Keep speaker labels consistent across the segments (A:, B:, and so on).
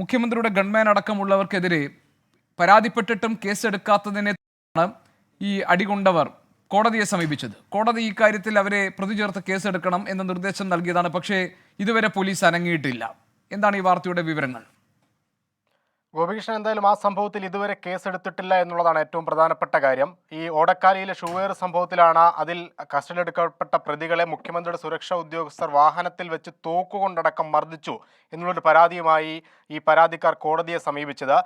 A: മുഖ്യമന്ത്രിയുടെ ഗൺമാൻ അടക്കമുള്ളവർക്കെതിരെ പരാതിപ്പെട്ടിട്ടും കേസെടുക്കാത്തതിനെ തുടർന്നാണ് ഈ അടികൊണ്ടവർ കോടതിയെ സമീപിച്ചത്. കോടതി ഈ കാര്യത്തിൽ അവരെ പ്രതി ചേർത്ത് കേസെടുക്കണം എന്ന നിർദ്ദേശം നൽകിയതാണ്. പക്ഷേ ഇതുവരെ പോലീസ് അനങ്ങിയിട്ടില്ല. എന്താണ് ഈ വാർത്തയുടെ വിവരങ്ങൾ?
B: ഗോപികൃഷ്ണൻ, എന്തായാലും ആ സംഭവത്തിൽ ഇതുവരെ കേസെടുത്തിട്ടില്ല എന്നുള്ളതാണ് ഏറ്റവും പ്രധാനപ്പെട്ട കാര്യം. ഈ ഓടക്കാലിയിലെ ഷൂവേർ സംഭവത്തിലാണ് അതിൽ കസ്റ്റഡിയെടുക്കപ്പെട്ട പ്രതികളെ മുഖ്യമന്ത്രിയുടെ സുരക്ഷാ ഉദ്യോഗസ്ഥർ വാഹനത്തിൽ വെച്ച് തോക്കുകൊണ്ടടക്കം മർദ്ദിച്ചു എന്നുള്ളൊരു പരാതിയുമായി ഈ പരാതിക്കാർ കോടതിയെ സമീപിച്ചത്.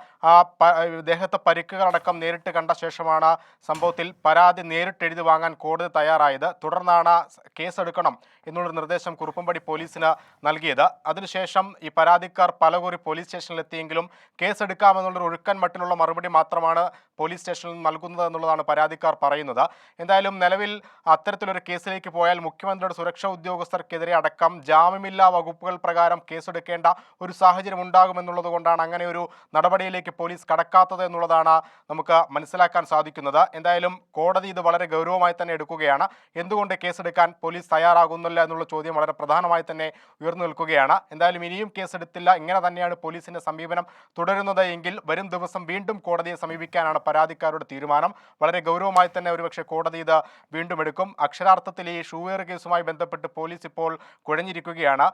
B: ദേഹത്തെ പരിക്കുകളടക്കം നേരിട്ട് കണ്ട ശേഷമാണ് സംഭവത്തിൽ പരാതി നേരിട്ട് എഴുതി വാങ്ങാൻ കോടതി തയ്യാറായത്. തുടർന്നാണ് കേസെടുക്കണം എന്നുള്ളൊരു നിർദ്ദേശം കുറുപ്പുംപടി പോലീസിന് നൽകിയത്. അതിനുശേഷം ഈ പരാതിക്കാർ പലകുറി പോലീസ് സ്റ്റേഷനിലെത്തിയെങ്കിലും കേസെടുക്കാമെന്നുള്ളൊരു ഒഴുക്കൻ മട്ടിലുള്ള മറുപടി മാത്രമാണ് പോലീസ് സ്റ്റേഷനിൽ നൽകുന്നത് എന്നുള്ളതാണ് പരാതിക്കാർ പറയുന്നത്. എന്തായാലും നിലവിൽ അത്തരത്തിലൊരു കേസിലേക്ക് പോയാൽ മുഖ്യമന്ത്രിയുടെ സുരക്ഷാ ഉദ്യോഗസ്ഥർക്കെതിരെ അടക്കം ജാമ്യമില്ലാ വകുപ്പുകൾ പ്രകാരം കേസെടുക്കേണ്ട ഒരു സാഹചര്യം ഉണ്ടാകുമെന്നുള്ളത് കൊണ്ടാണ് അങ്ങനെ ഒരു നടപടിയിലേക്ക് പോലീസ് കടക്കാത്തത് എന്നുള്ളതാണ് നമുക്ക് മനസ്സിലാക്കാൻ സാധിക്കുന്നത്. എന്തായാലും കോടതി ഇത് വളരെ ഗൗരവമായി തന്നെ എടുക്കുകയാണ്. എന്തുകൊണ്ട് കേസെടുക്കാൻ പോലീസ് തയ്യാറാകുന്നില്ല എന്നുള്ള ചോദ്യം വളരെ പ്രധാനമായി തന്നെ ഉയർന്നു നിൽക്കുകയാണ്. എന്തായാലും ഇനിയും കേസെടുത്തില്ല, ഇങ്ങനെ തന്നെയാണ് പോലീസിന്റെ സമീപനം തുടരുന്നത് എങ്കിൽ വരും ദിവസം വീണ്ടും കോടതിയെ സമീപിക്കാനാണ് പരാതിക്കാരുടെ തീരുമാനം. വളരെ ഗൗരവമായി തന്നെ ഒരുപക്ഷെ കോടതി ഇത് വീണ്ടും എടുക്കും. അക്ഷരാർത്ഥത്തിൽ ഈ ഷൂവേർ കേസുമായി ബന്ധപ്പെട്ട് പോലീസ് ഇപ്പോൾ കുഴഞ്ഞിരിക്കുകയാണ്.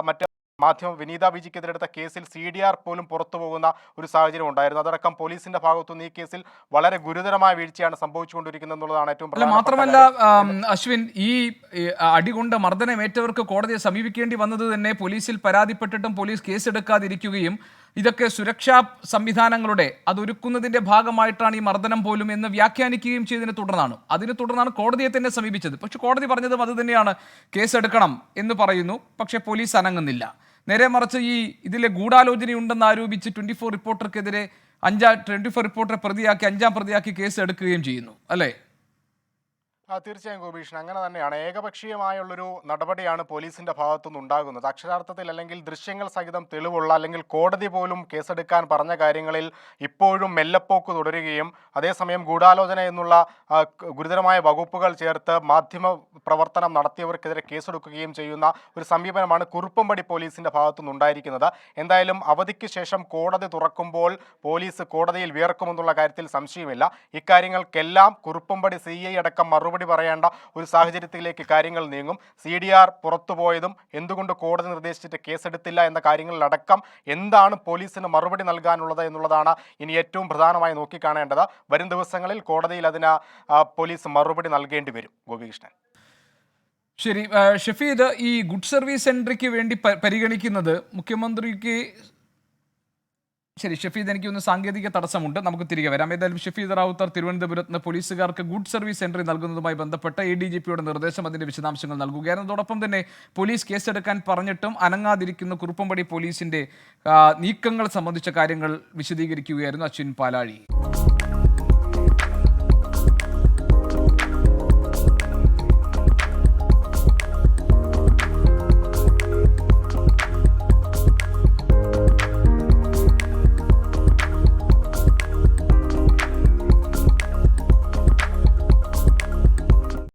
B: മറ്റ് മാധ്യമം വിനീത വിജിക്കെതിരെ എടുത്ത കേസിൽ CDR പോലും പുറത്തു പോകുന്ന ഒരു സാഹചര്യം ഉണ്ടായിരുന്നു. അതടക്കം പോലീസിന്റെ ഭാഗത്തുനിന്ന് ഈ കേസിൽ വളരെ ഗുരുതരമായ വീഴ്ചയാണ് സംഭവിച്ചുകൊണ്ടിരിക്കുന്നത് എന്നുള്ളതാണ് ഏറ്റവും പ്രധാനപ്പെട്ട.
A: മാത്രമല്ല അശ്വിൻ, ഈ അടികൊണ്ട് മർദ്ദനമേറ്റവർക്ക് കോടതിയെ സമീപിക്കേണ്ടി വന്നത് തന്നെ പോലീസിൽ പരാതിപ്പെട്ടിട്ടും പോലീസ് കേസെടുക്കാതിരിക്കുകയും ഇതൊക്കെ സുരക്ഷാ സംവിധാനങ്ങളുടെ അതൊരുക്കുന്നതിന്റെ ഭാഗമായിട്ടാണ് ഈ മർദ്ദനം പോലും എന്ന് വ്യാഖ്യാനിക്കുകയും ചെയ്തതിനെ തുടർന്നാണ് കോടതിയെ തന്നെ സമീപിച്ചത്. പക്ഷെ കോടതി പറഞ്ഞതും അത് തന്നെയാണ്, കേസെടുക്കണം എന്ന് പറയുന്നു. പക്ഷെ പോലീസ് അനങ്ങുന്നില്ല. നേരെ മറിച്ച് ഇതിലെ ഗൂഢാലോചനയുണ്ടെന്ന് ആരോപിച്ച് 24 റിപ്പോർട്ടർക്കെതിരെ 24 റിപ്പോർട്ടറെ പ്രതിയാക്കി 5ാം പ്രതിയാക്കി കേസ് എടുക്കുകയും ചെയ്യുന്നു, അല്ലേ?
B: തീർച്ചയായും ഗോപീഷ്, അങ്ങനെ തന്നെയാണ്. ഏകപക്ഷീയമായുള്ളൊരു നടപടിയാണ് പോലീസിന്റെ ഭാഗത്തുനിന്ന് ഉണ്ടാകുന്നത്. അക്ഷരാർത്ഥത്തിൽ അല്ലെങ്കിൽ ദൃശ്യങ്ങൾ സഹിതം തെളിവുള്ള അല്ലെങ്കിൽ കോടതി പോലും കേസെടുക്കാൻ പറഞ്ഞ കാര്യങ്ങളിൽ ഇപ്പോഴും മെല്ലപ്പോക്ക് തുടരുകയും അതേസമയം ഗൂഢാലോചന എന്നുള്ള ഗുരുതരമായ വകുപ്പുകൾ ചേർത്ത് മാധ്യമ പ്രവർത്തനം നടത്തിയവർക്കെതിരെ കേസെടുക്കുകയും ചെയ്യുന്ന ഒരു സമീപനമാണ് കുറുപ്പുംപടി പോലീസിന്റെ ഭാഗത്തുനിന്ന് ഉണ്ടായിരിക്കുന്നത്. എന്തായാലും അവധിക്ക് ശേഷം കോടതി തുറക്കുമ്പോൾ പോലീസ് കോടതിയിൽ വിയർക്കുമെന്നുള്ള കാര്യത്തിൽ സംശയമില്ല. ഇക്കാര്യങ്ങൾക്കെല്ലാം കുറുപ്പുംപടി CI അടക്കം മറുപടി പറയേണ്ട ഒരു സാഹചര്യത്തിലേക്ക് കാര്യങ്ങൾ നീങ്ങും. CDR പുറത്തുപോയതും എന്തുകൊണ്ട് കോടതി നിർദ്ദേശിച്ചിട്ട് കേസെടുത്തില്ല എന്ന കാര്യങ്ങളിലടക്കം എന്താണ് പോലീസിന് മറുപടി നൽകാനുള്ളത് എന്നുള്ളതാണ് ഇനി ഏറ്റവും പ്രധാനമായി നോക്കിക്കാണേണ്ടത്. വരും ദിവസങ്ങളിൽ കോടതിയിൽ അതിന് പോലീസ് മറുപടി നൽകേണ്ടി വരും. ഗോപികൃഷ്ണൻ.
A: ശരി ഷഫീദ്, ഈ ഗുഡ് സർവീസ് എൻട്രിക്ക് വേണ്ടി പരിഗണിക്കുന്നത് മുഖ്യമന്ത്രിക്ക് ശരി ഷഫീദ്, എനിക്കൊന്ന് സാങ്കേതിക തടസ്സമുണ്ട്, നമുക്ക് തിരികെ വരാം. ഏതായാലും ഷഫീദ് റാവുത്തർ തിരുവനന്തപുരത്ത് നിന്ന് പോലീസുകാർക്ക് ഗുഡ് സർവീസ് എൻട്രി നൽകുന്നതുമായി ബന്ധപ്പെട്ട ADGPയുടെ നിർദ്ദേശം, അതിന്റെ വിശദാംശങ്ങൾ നൽകുകയായിരുന്നു. അതോടൊപ്പം തന്നെ പോലീസ് കേസെടുക്കാൻ പറഞ്ഞിട്ടും അനങ്ങാതിരിക്കുന്ന കുറുപ്പുംപടി പോലീസിന്റെ നീക്കങ്ങൾ സംബന്ധിച്ച കാര്യങ്ങൾ വിശദീകരിക്കുകയായിരുന്നു അശ്വിൻ പാലാഴി.